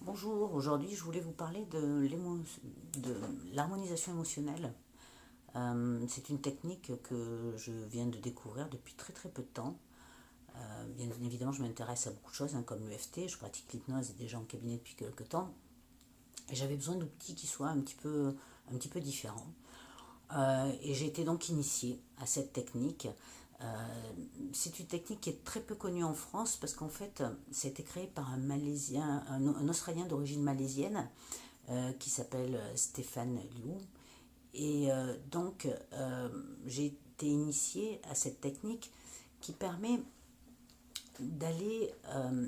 Bonjour, aujourd'hui je voulais vous parler de l'harmonisation émotionnelle. C'est une technique que je viens de découvrir depuis très très peu de temps. Bien évidemment, je m'intéresse à beaucoup de choses, hein, comme l'EFT, je pratique l'hypnose déjà en cabinet depuis quelques temps. Et j'avais besoin d'outils qui soient un petit peu différents. Et j'ai été donc initiée à cette technique. C'est une technique qui est très peu connue en France parce qu'en fait, ça a été créé par un Malaisien, un Australien d'origine malaisienne qui s'appelle Stéphane Liu. Et j'ai été initiée à cette technique qui permet d'aller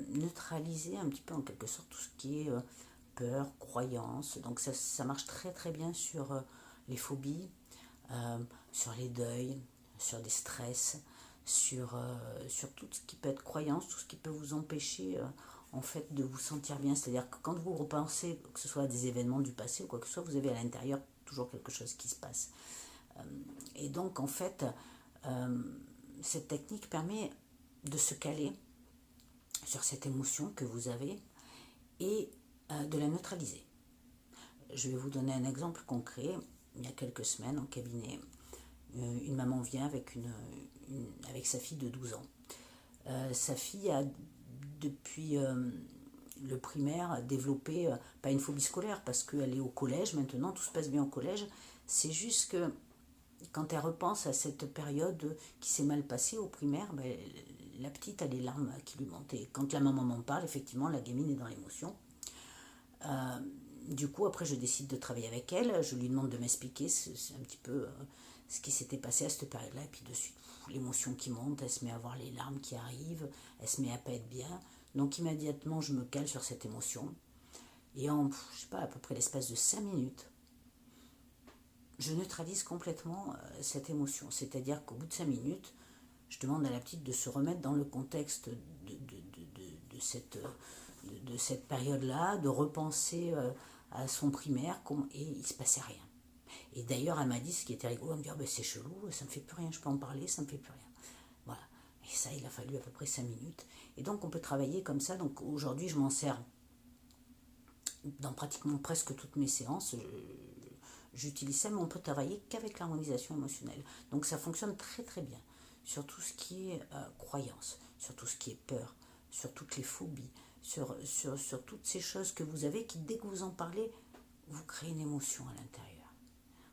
neutraliser un petit peu en quelque sorte tout ce qui est peur, croyance. Donc ça marche très très bien sur les phobies, sur les deuils, sur des stress, sur tout ce qui peut être croyance, tout ce qui peut vous empêcher en fait de vous sentir bien. C'est-à-dire que quand vous repensez, que ce soit à des événements du passé ou quoi que ce soit, vous avez à l'intérieur toujours quelque chose qui se passe. Euh, et donc en fait, euh, cette technique permet de se caler sur cette émotion que vous avez et de la neutraliser. Je vais vous donner un exemple concret. Il y a quelques semaines, en cabinet, une maman vient avec sa fille de 12 ans. Sa fille a, depuis le primaire, développé, pas une phobie scolaire, parce qu'elle est au collège maintenant, tout se passe bien au collège. C'est juste que quand elle repense à cette période qui s'est mal passée au primaire, ben, la petite a les larmes qui lui montent. Et quand la maman m'en parle, effectivement, la gamine est dans l'émotion. Euh, du coup, après, je décide de travailler avec elle. Je lui demande de m'expliquer c'est un petit peu ce qui s'était passé à cette période-là. Et puis de suite, l'émotion qui monte, elle se met à voir les larmes qui arrivent, elle se met à pas être bien. Donc immédiatement, je me cale sur cette émotion. Et en, je sais pas, à peu près l'espace de 5 minutes, je neutralise complètement cette émotion. C'est-à-dire qu'au bout de 5 minutes, je demande à la petite de se remettre dans le contexte de cette période-là, de repenser à son primaire, et il ne se passait rien. Et d'ailleurs, elle m'a dit, ce qui était rigolo, elle me dit, oh, ben, c'est chelou, ça ne me fait plus rien, je peux en parler, ça ne me fait plus rien. Voilà. Et ça, il a fallu à peu près 5 minutes. Et donc, on peut travailler comme ça. Donc, aujourd'hui, je m'en sers dans pratiquement presque toutes mes séances. J'utilise ça, mais on peut travailler qu'avec l'harmonisation émotionnelle. Donc, ça fonctionne très, très bien sur tout ce qui est croyance, sur tout ce qui est peur, sur toutes les phobies, sur toutes ces choses que vous avez qui, dès que vous en parlez, vous créez une émotion à l'intérieur.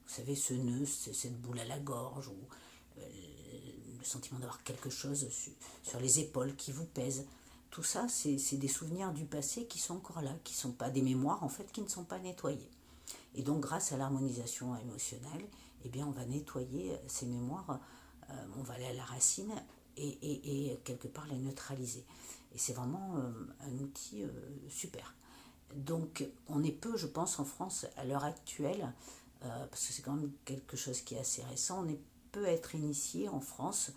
Vous savez, ce nœud, cette boule à la gorge, ou le sentiment d'avoir quelque chose sur les épaules qui vous pèse. Tout ça, c'est des souvenirs du passé qui sont encore là, qui ne sont pas des mémoires, en fait, qui ne sont pas nettoyées. Et donc, grâce à l'harmonisation émotionnelle, eh bien, on va nettoyer ces mémoires, on va aller à la racine et quelque part les neutraliser. Et c'est vraiment un outil super. Donc, on est peu, je pense, en France, à l'heure actuelle, parce que c'est quand même quelque chose qui est assez récent, on est peu à être initié en France.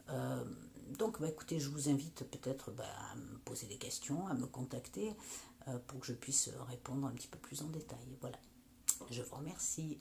Euh, donc, bah, écoutez, je vous invite peut-être à me poser des questions, à me contacter pour que je puisse répondre un petit peu plus en détail. Voilà, je vous remercie.